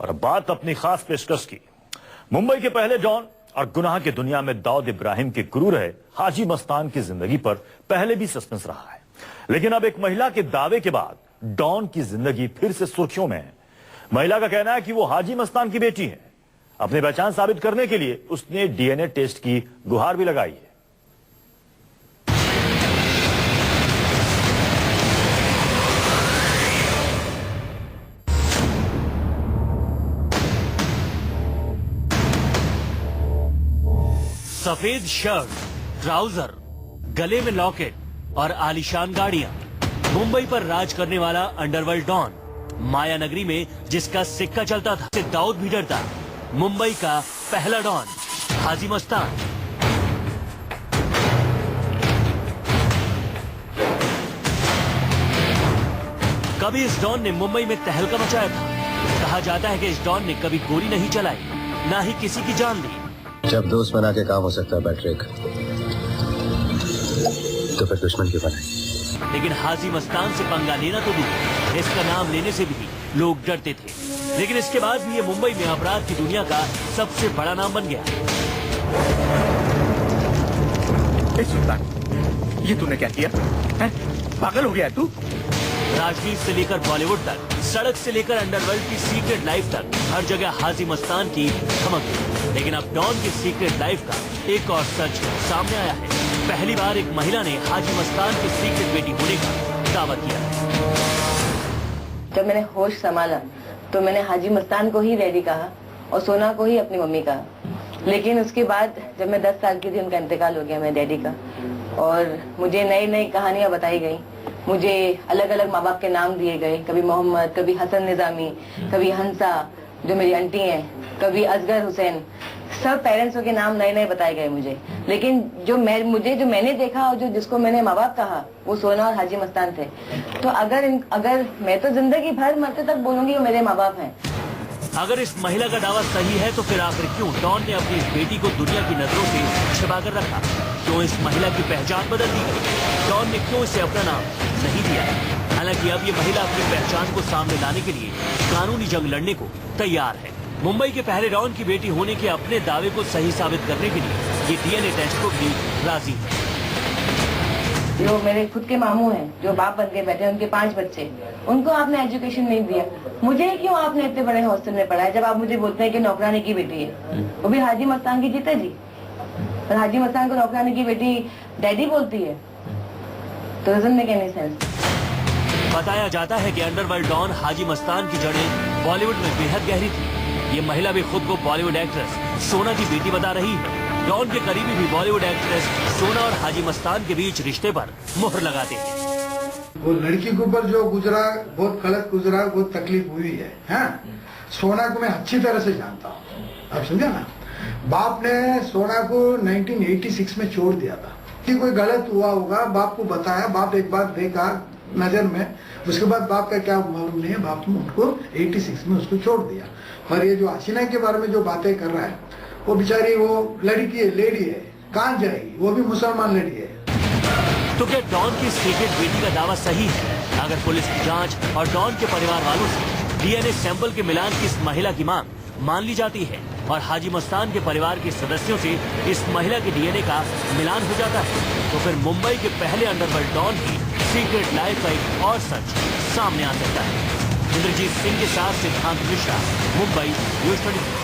और अब बात अपनी खास पेशकश की। मुंबई के पहले डॉन और गुनाह की दुनिया में दाऊद इब्राहिम के गुरु रहे हाजी मस्तान की जिंदगी पर पहले भी सस्पेंस रहा है, लेकिन अब एक महिला के दावे के बाद डॉन की जिंदगी फिर से सुर्खियों में है। महिला का कहना है कि वो हाजी मस्तान की बेटी है। अपनी पहचान साबित करने के लिए उसने डीएनए टेस्ट की गुहार भी लगाई है। सफेद शर्ट, ट्राउजर, गले में लॉकेट और आलीशान गाड़ियां, मुंबई पर राज करने वाला अंडरवर्ल्ड डॉन, माया नगरी में जिसका सिक्का चलता था, से दाऊद भी डरता। मुंबई का पहला डॉन हाजी मस्तान। कभी इस डॉन ने मुंबई में तहलका मचाया था। कहा जाता है कि इस डॉन ने कभी गोली नहीं चलाई, ना ही किसी की जान ली। जब दोस्त बना के काम हो सकता है पैट्रिक, तो फिर दुश्मन क्यों बनाए? लेकिन हाजी मस्तान से पंगा लेना तो दूर, इसका नाम लेने से भी लोग डरते थे। लेकिन इसके बाद भी ये मुंबई में अपराध की दुनिया का सबसे बड़ा नाम बन गया। सुल्तान, ये तूने क्या किया है? पागल हो गया तू? राजनीति से लेकर बॉलीवुड तक, सड़क से लेकर अंडरवर्ल्ड की सीक्रेट लाइफ तक, हर जगह हाजी मस्तान की धमक थी। लेकिन अब डॉन की सीक्रेट लाइफ का एक और सच सामने आया है। पहली बार एक महिला ने हाजी मस्तान की सीक्रेट बेटी होने का दावा किया है। जब मैंने होश संभाला तो मैंने हाजी मस्तान को ही डैडी कहा और सोना को ही अपनी मम्मी कहा। लेकिन उसके बाद जब मैं 10 साल की थी, उनका इंतकाल हो गया मेरे डैडी का, और मुझे नई नई कहानियां बताई गई। मुझे अलग अलग माँ बाप के नाम दिए गए, कभी मोहम्मद, कभी हसन निजामी, कभी हंसा जो मेरी आंटी हैं, कभी असगर हुसैन। सब पेरेंट्सों के नाम नए नए बताए गए मुझे। लेकिन जो मैंने देखा और जिसको मैंने माँ बाप कहा, वो सोना और हाजी मस्तान थे। तो अगर मैं तो जिंदगी भर मरते तक बोलूंगी वो मेरे माँ बाप हैं। अगर इस महिला का दावा सही है तो फिर आखिर क्यों डॉन ने अपनी बेटी को दुनिया की नजरों से छिपा कर रखा? क्यों इस महिला की पहचान बदल दी गई? डॉन ने क्यों इसे अपना नाम नहीं दिया? हालांकि अब ये महिला अपनी पहचान को सामने लाने के लिए कानूनी जंग लड़ने को तैयार है। मुंबई के पहले डॉन की बेटी होने के अपने दावे को सही साबित करने के लिए ये डीएनए टेस्ट को भी राजी है। जो मेरे खुद के मामू हैं, जो बाप बन के बैठे, उनके 5 बच्चे, उनको आपने एजुकेशन नहीं दिया। मुझे क्यों आपने इतने बड़े हॉस्टल में पढ़ाया जब आप मुझे बोलते हैं कि नौकरानी की बेटी है? वो भी हाजी मस्तान की जीते जी, और हाजी मस्तान को नौकरानी की बेटी डैडी बोलती है, तो डजंट मेक एनी सेंस। बताया जाता है कि अंडरवर्ल्ड डॉन हाजी मस्तान की जड़ें बॉलीवुड में बेहद गहरी थी। ये महिला भी खुद को बॉलीवुड एक्ट्रेस सोना की बेटी बता रही है। डॉन के करीबी भी बॉलीवुड एक्ट्रेस सोना और हाजी मस्तान के बीच रिश्ते पर मुहर लगाते हैं। वो लड़की के ऊपर जो गुजरा, बहुत गलत गुजरा, बहुत तकलीफ हुई है, हाँ? सोना को मैं अच्छी तरह से जानता हूँ, आप समझे ना? बाप ने सोना को 1986 में छोड़ दिया था कि कोई गलत हुआ होगा, बाप को बताया, बाप एक बार देखा नजर में, उसके बाद बाप का क्या मालूम नहीं है, बाप ने उनको 86 में उसको छोड़ दिया। और ये जो हसीना के बारे में जो बातें कर रहा है, वो बेचारी वो लड़की है, लेडी है, कहाँ जाएगी? वो भी मुसलमान लड़ी है। तो क्या डॉन की सीक्रेट बेटी का दावा सही है? अगर पुलिस की जांच और डॉन के परिवार वालों से डीएनए सैंपल के मिलान की इस महिला की मांग मान ली जाती है और हाजी मस्तान के परिवार के सदस्यों से इस महिला के डीएनए का मिलान हो जाता है, तो फिर मुंबई के पहले अंडरवर्ल्ड डॉन की सीक्रेट लाइफ का एक और सच सामने आ सकता है। इंद्रजीत सिंह के साथ सिद्धांत मिश्रा, मुंबई, न्यूज़ 24।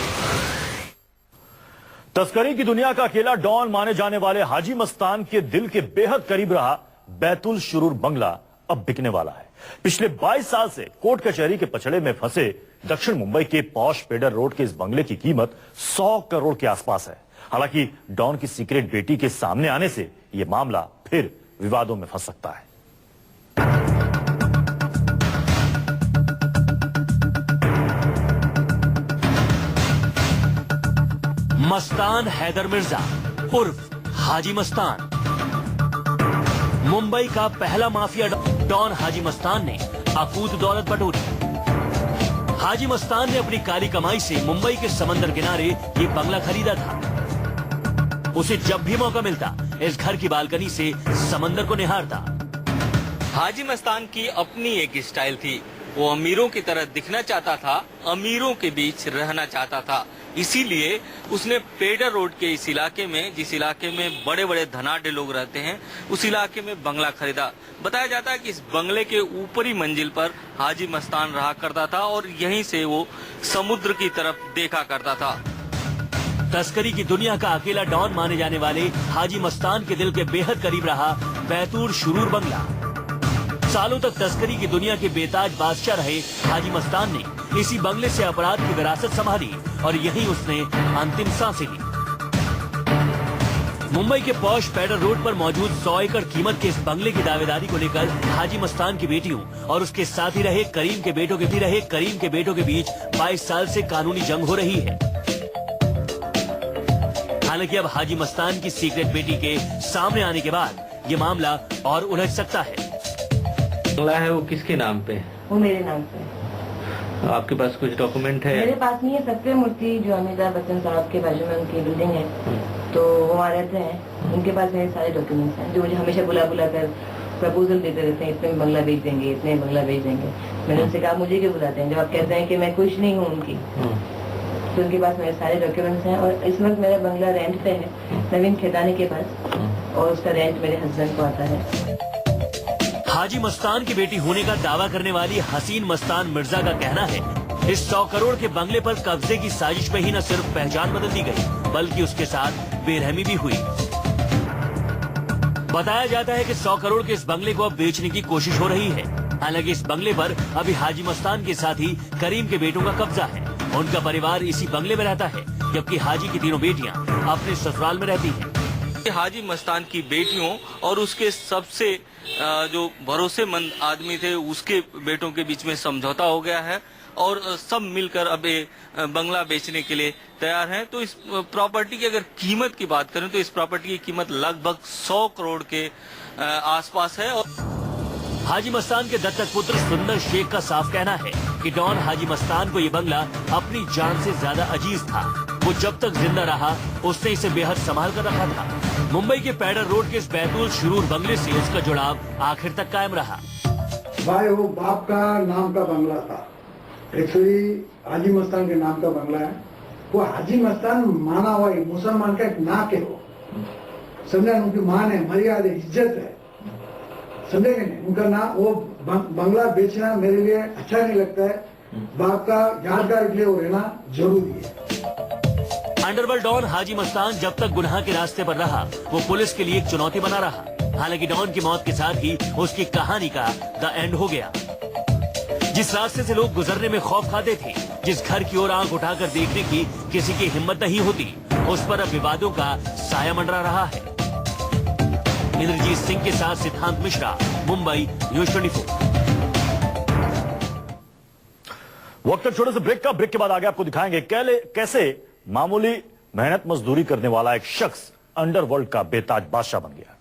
तस्करी की दुनिया का अकेला डॉन माने जाने वाले हाजी मस्तान के दिल के बेहद करीब रहा बैतुल शुरूर बंगला अब बिकने वाला है। पिछले 22 साल से कोर्ट कचहरी के पछड़े में फंसे दक्षिण मुंबई के पॉश पेडर रोड के इस बंगले की कीमत 100 करोड़ के आसपास है। हालांकि डॉन की सीक्रेट बेटी के सामने आने से यह मामला फिर विवादों में फंस सकता है। मस्तान हैदर मिर्जा उर्फ हाजी मस्तान। मुंबई का पहला माफिया डॉन हाजी मस्तान ने अकूत दौलत बटोरी। हाजी मस्तान ने अपनी काली कमाई से मुंबई के समंदर किनारे ये बंगला खरीदा था। उसे जब भी मौका मिलता इस घर की बालकनी से समंदर को निहारता। हाजी मस्तान की अपनी एक स्टाइल थी। वो अमीरों की तरह दिखना चाहता था, अमीरों के बीच रहना चाहता था। इसीलिए उसने पेडर रोड के इस इलाके में, जिस इलाके में बड़े बड़े धनाढ्य लोग रहते हैं, उस इलाके में बंगला खरीदा। बताया जाता है कि इस बंगले के ऊपरी मंजिल पर हाजी मस्तान रहा करता था और यहीं से वो समुद्र की तरफ देखा करता था। तस्करी की दुनिया का अकेला डॉन माने जाने वाले हाजी मस्तान के दिल के बेहद करीब रहा बैतूल शुरूर बंगला। सालों तक तस्करी की दुनिया के बेताज बादशाह रहे हाजी मस्तान ने इसी बंगले से अपराध की विरासत संभाली और यहीं उसने अंतिम सांसें ली। मुंबई के पॉश पेडर रोड पर मौजूद 100 एकड़ कीमत के इस बंगले की दावेदारी को लेकर हाजी मस्तान की बेटियों और उसके साथ ही रहे करीम के बेटों के बीच 22 साल से कानूनी जंग हो रही है। हालांकि अब हाजी मस्तान की सीक्रेट बेटी के सामने आने के बाद ये मामला और उलझ सकता है। बंगला है वो किसके नाम पे? वो मेरे नाम से। आपके पास कुछ डॉक्यूमेंट है? मेरे पास नहीं है। सत्य मूर्ति जो अमिताभ बच्चन साहब के बाजू में उनकी बिल्डिंग है, तो वो वहाँ रहते हैं। उनके पास मेरे सारे डॉक्यूमेंट्स हैं जो मुझे हमेशा बुला कर प्रपोजल देते रहते हैं, इतने में बंगला बेच देंगे, इतने में बंगला बेच देंगे। मैंने उनसे कहा मुझे क्यों बुलाते हैं, जब आप कहते हैं कि मैं खुश नहीं हूँ उनकी। तो उनके पास मेरे सारे डॉक्यूमेंट्स हैं और इस वक्त मेरा बंगला रेंट पे है नवीन खेतानी के पास, और उसका रेंट मेरे हस्बैंड को आता है। हाजी मस्तान की बेटी होने का दावा करने वाली हसीन मस्तान मिर्जा का कहना है इस 100 करोड़ के बंगले पर कब्जे की साजिश में ही न सिर्फ पहचान बदल दी गई बल्कि उसके साथ बेरहमी भी हुई। बताया जाता है कि 100 करोड़ के इस बंगले को अब बेचने की कोशिश हो रही है। हालांकि इस बंगले पर अभी हाजी मस्तान के साथ ही करीम के बेटों का कब्जा है। उनका परिवार इसी बंगले में रहता है, जबकि हाजी की तीनों बेटियां अपने ससुराल में रहती हैं। हाजी मस्तान की बेटियों और उसके सबसे जो भरोसेमंद आदमी थे उसके बेटों के बीच में समझौता हो गया है और सब मिलकर अब ये बंगला बेचने के लिए तैयार हैं। तो इस प्रॉपर्टी की अगर कीमत की बात करें तो इस प्रॉपर्टी की कीमत लगभग 100 करोड़ के आसपास है। और हाजी मस्तान के दत्तक पुत्र सुंदर शेख का साफ कहना है कि डॉन हाजी मस्तान को ये बंगला अपनी जान से ज्यादा अजीज था। वो जब तक जिंदा रहा उसने इसे बेहद संभाल कर रखा था। मुंबई के पेडर रोड के इस बैतूल शुरूर बंगले से उसका जुड़ाव आखिर तक कायम रहा। भाई वो बाप का नाम का बंगला था, एक्चुअली हाजी मस्तान के नाम का बंगला है। वो हाजी मस्तान माना हुआ मुसलमान का एक नाक है, वो समझा, उनकी मान है, मर्यादा है, इज्जत है, समझेंगे नहीं उनका नाम। वो बंगला बेचना मेरे लिए अच्छा नहीं लगता है। बाप का यादगार के लिए वो रहना जरूरी है। अंडरवर्ल्ड डॉन हाजी मस्तान जब तक गुनाह के रास्ते पर रहा वो पुलिस के लिए एक चुनौती बना रहा। हालांकि डॉन की मौत के साथ ही उसकी कहानी का द एंड हो गया। जिस रास्ते से लोग गुजरने में खौफ खाते थे, जिस घर की ओर आंख उठाकर देखने की किसी की हिम्मत नहीं होती, उस पर अब विवादों का साया मंडरा रहा है। इंद्रजीत सिंह के साथ सिद्धांत मिश्रा, मुंबई, न्यूज 24। वक्त छोटे से ब्रेक का। ब्रेक के बाद आगे आपको दिखाएंगे कैसे मामूली मेहनत मजदूरी करने वाला एक शख्स अंडरवर्ल्ड का बेताज बादशाह बन गया।